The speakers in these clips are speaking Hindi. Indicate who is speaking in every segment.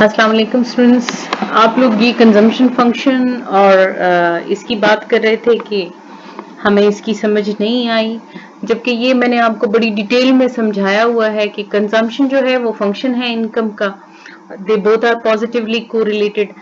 Speaker 1: अस्सलाम वालेकुम स्टूडेंट्स। आप लोग ये कंजम्पशन फंक्शन और इसकी बात कर रहे थे कि हमें इसकी समझ नहीं आई, जबकि ये मैंने आपको बड़ी डिटेल में समझाया हुआ है कि कंजम्पशन जो है वो फंक्शन है इनकम का। They both are positively correlated.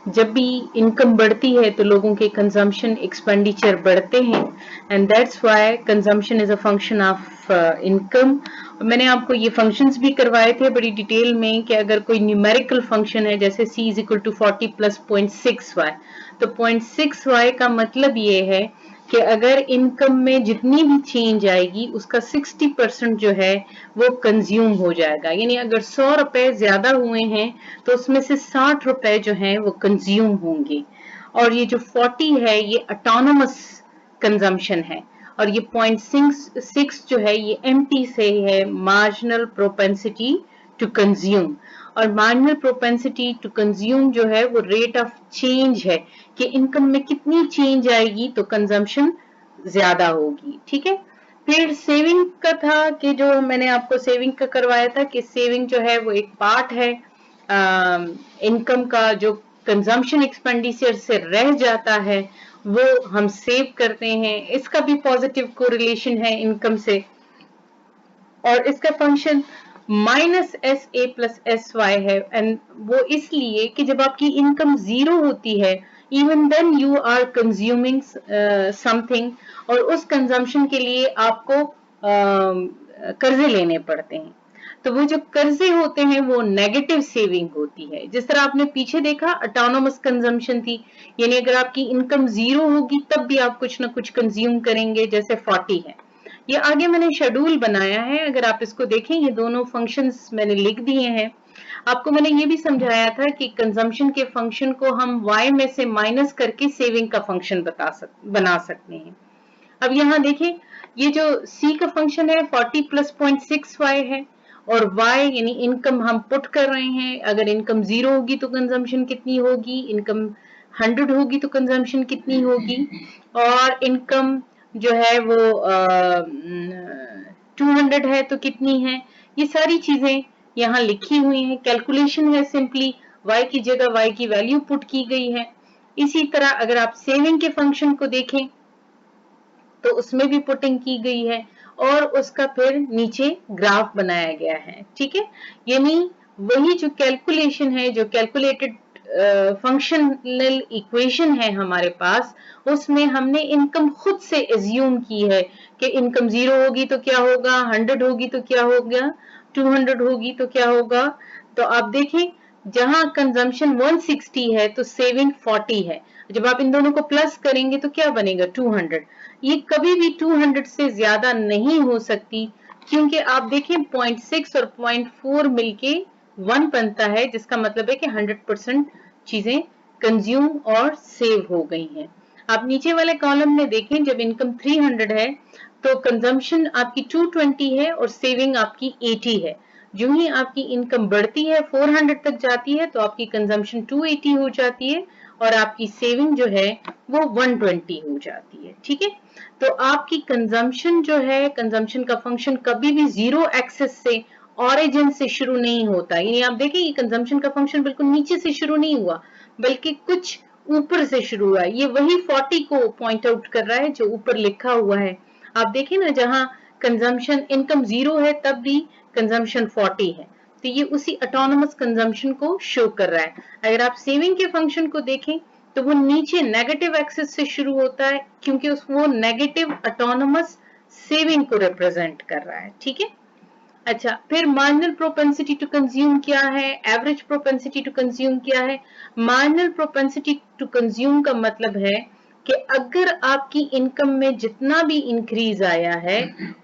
Speaker 1: जब भी इनकम बढ़ती है तो लोगों के कंजम्पशन एक्सपेंडिचर बढ़ते हैं and that's why consumption is a function of income. मैंने आपको ये फंक्शंस भी करवाए थे बड़ी डिटेल में कि अगर कोई न्यूमेरिकल फंक्शन है जैसे c is equal to 40 plus 0.6y, तो 0.6y का मतलब ये है कि अगर इनकम में जितनी भी चेंज आएगी उसका 60% जो है वो कंज्यूम हो जाएगा। यानी अगर 100 रुपए ज्यादा हुए हैं तो उसमें से 60 रुपए जो हैं वो कंज्यूम होंगे। और ये जो 40 है ये ऑटोनोमस कंजम्पशन है और ये 0.6 जो है ये एमटी से है, मार्जिनल प्रोपेंसिटी टू कंज्यूम। और मार्जिनल प्रोपेंसिटी टू कंज्यूम जो है वो रेट ऑफ चेंज है कि इनकम में कितनी चेंज आएगी तो कंजम्पशन ज्यादा होगी। ठीक है। फिर सेविंग का था कि जो मैंने आपको सेविंग का करवाया था कि सेविंग जो है वो एक पार्ट है इनकम का, जो कंजम्पशन एक्सपेंडिचर से रह जाता है वो हम सेव करते हैं। इसका भी पॉजिटिव कोरिलेशन है इनकम से और इसका function minus S A plus S Y है। एंड वो इसलिए कि जब आपकी इनकम जीरो होती है even then you are consuming something और उस कंजम्पशन के लिए आपको कर्जे लेने पड़ते हैं। तो वो जो कर्जे होते हैं वो नेगेटिव सेविंग होती है। जिस तरह आपने पीछे देखा ऑटोनोमस कंजम्पशन थी, यानी अगर आपकी इनकम जीरो होगी तब भी आप कुछ ना कुछ कंज्यूम करेंगे, जैसे 40 है। ये आगे मैंने शेड्यूल बनाया है, अगर आप इसको देखें ये दोनों फंक्शंस मैंने लिख दिए हैं। आपको मैंने ये भी समझाया था कि कंजम्पशन के फंक्शन को हम y में से माइनस करके सेविंग का फंक्शन बना सकते हैं। अब यहाँ देखें ये जो c का फंक्शन है 40 प्लस 0.6y है और y यानी इनकम हम पुट कर रहे हैं। अगर इनकम जीरो होगी तो कंजम्पशन कितनी होगी, इनकम 100 होगी तो कंजम्पशन कितनी होगी, और इनकम जो है वो 200 है तो कितनी है। ये सारी चीजें यहाँ लिखी हुई हैं। कैलकुलेशन है, सिंपली y की जगह y की वैल्यू पुट की गई है। इसी तरह अगर आप सेविंग के फंक्शन को देखें तो उसमें भी पुटिंग की गई है और उसका फिर नीचे ग्राफ बनाया गया है। ठीक है। यानी वही जो कैलकुलेशन है, जो कैलकुलेटेड फंक्शनल इक्वेशन है हमारे पास, उसमें हमने इनकम खुद से एज्यूम की है कि इनकम जीरो होगी तो क्या होगा, 100 होगी तो क्या होगा, 200 होगी तो क्या होगा। तो आप देखें जहां कंजम्पशन 160 है तो सेविंग 40 है। जब आप इन दोनों को प्लस करेंगे तो क्या बनेगा, 200। ये कभी भी 200 से ज्यादा नहीं हो सकती, क्योंकि आप देखें 0.6 और 0.4 मिलके 1 बनता है, जिसका मतलब है कि 100% चीजें कंज्यूम और सेव हो गई हैं। आप नीचे वाले कॉलम में देखें जब इनकम 300 है तो कंजम्पशन आपकी 220 है और सेविंग आपकी 80 है। जो ही आपकी इनकम बढ़ती है 400 तक जाती है तो आपकी कंजम्पशन 280 हो जाती है और आपकी सेविंग जो है वो 120 हो जाती है। ठीक है। तो आपकी कंजम्पशन जो है, कंजम्पशन का फंक्शन कभी भी जीरो एक्सेस से, ऑरिजिन से शुरू नहीं होता। यानी आप देखें ये कंजम्पशन का फंक्शन बिल्कुल नीचे से शुरू नहीं हुआ बल्कि कुछ ऊपर से शुरू हुआ। ये वही 40 को पॉइंट आउट कर रहा है जो ऊपर लिखा हुआ है। आप देखें ना, जहां कंजम्पशन इनकम जीरो है तब भी कंजम्पशन 40 है, तो ये उसी ऑटोनोमस कंजम्पशन को शो कर रहा है। अगर आप सेविंग के फंक्शन को देखें तो वो नीचे नेगेटिव एक्सिस से शुरू होता है, क्योंकि वो नेगेटिव ऑटोनोमस सेविंग को रिप्रेजेंट कर रहा है। ठीक है। अच्छा, फिर मार्जिनल प्रोपेंसिटी टू कंज्यूम क्या है, एवरेज प्रोपेंसिटी टू कंज्यूम क्या है। मार्जिनल प्रोपेंसिटी टू कंज्यूम का मतलब है कि अगर आपकी इनकम में जितना भी इंक्रीज आया है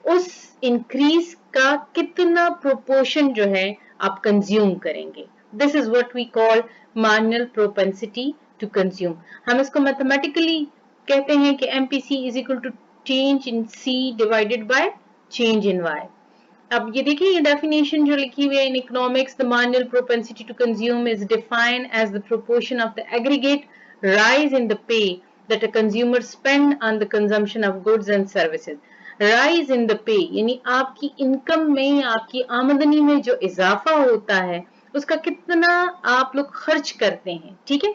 Speaker 1: उस इंक्रीज का कितना प्रोपोर्शन जो है आप कंज्यूम करेंगे। This is what we call marginal propensity to consume. हम इसको मैथमेटिकली कहते हैं कि MPC is equal to change in C divided by change in Y. अब ये देखिए ये डेफिनेशन जो लिखी हुई है in economics, the marginal propensity to consume is defined as the proportion of the aggregate rise in the pay that a consumer spend on the consumption of goods and services. rise in the pay यानी आपकी इनकम में, आपकी आमदनी में जो इजाफा होता है उसका कितना आप लोग खर्च करते हैं, ठीक है,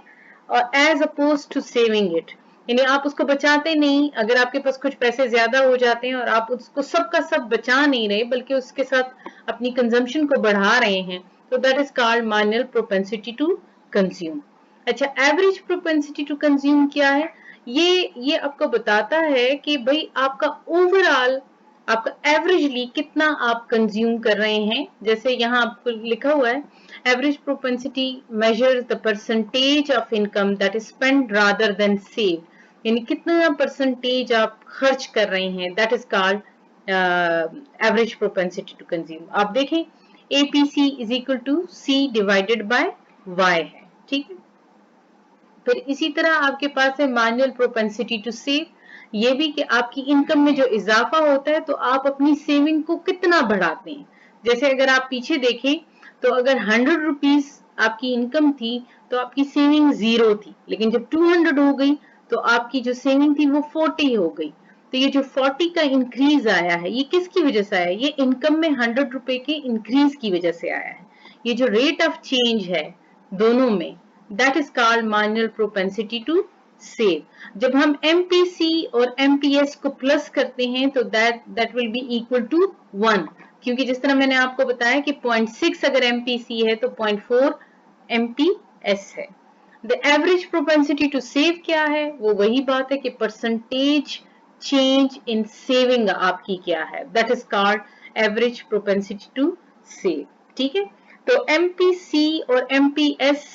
Speaker 1: और as oppose to saving it, यानी आप उसको बचाते नहीं, अगर आपके पास कुछ पैसे ज्यादा हो जाते हैं और आप उसको सब का सब बचा नहीं रहे बल्कि उसके साथ अपनी कंजम्पशन को बढ़ा रहे हैं, तो that is called marginal propensity to consume. अच्छा, एवरेज प्रोपेंसिटी टू कंज्यूम क्या है? ये आपको बताता है कि भाई आपका ओवरऑल, आपका एवरेजली कितना आप कंज्यूम कर रहे हैं। जैसे यहाँ आपको लिखा हुआ है, average propensity measures the percentage of income that is spend rather than save, यानी कितना परसेंटेज आप खर्च कर रहे हैं, that is called average propensity to consume. आप देखें APC is equal to C divided by Y है, ठीक है। फिर इसी तरह आपके पास है मार्जिनल प्रोपेंसिटी टू सेव, ये भी कि आपकी इनकम में जो इजाफा होता है तो आप अपनी सेविंग को कितना बढ़ाते हैं। जैसे अगर आप पीछे देखें तो अगर 100 रुपीज आपकी इनकम थी तो आपकी सेविंग 0 थी, लेकिन जब 200 हो गई तो आपकी जो सेविंग थी वो 40 हो गई। तो ये जो 40 का इंक्रीज आया है, ये किसकी वजह से आया है? ये इनकम में 100 रुपए के इंक्रीज की वजह से आया है। ये जो रेट ऑफ चेंज है दोनों में, that is called marginal propensity to save. जब हम MPC और MPS को प्लस करते हैं तो that will be equal to 1, क्योंकि जिस तरह मैंने आपको बताया कि 0.6 अगर MPC है तो 0.4 MPS है। The average propensity to save क्या है? वो वही बात है कि परसेंटेज चेंज इन सेविंग आपकी क्या है, that is called average propensity to save, ठीक है। तो MPC और MPS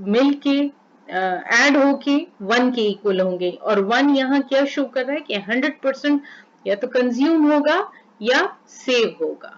Speaker 1: मिलके ऐड होके 1 के इक्वल होंगे, और 1 यहाँ क्या शो कर रहा है कि 100% या तो कंज्यूम होगा या सेव होगा,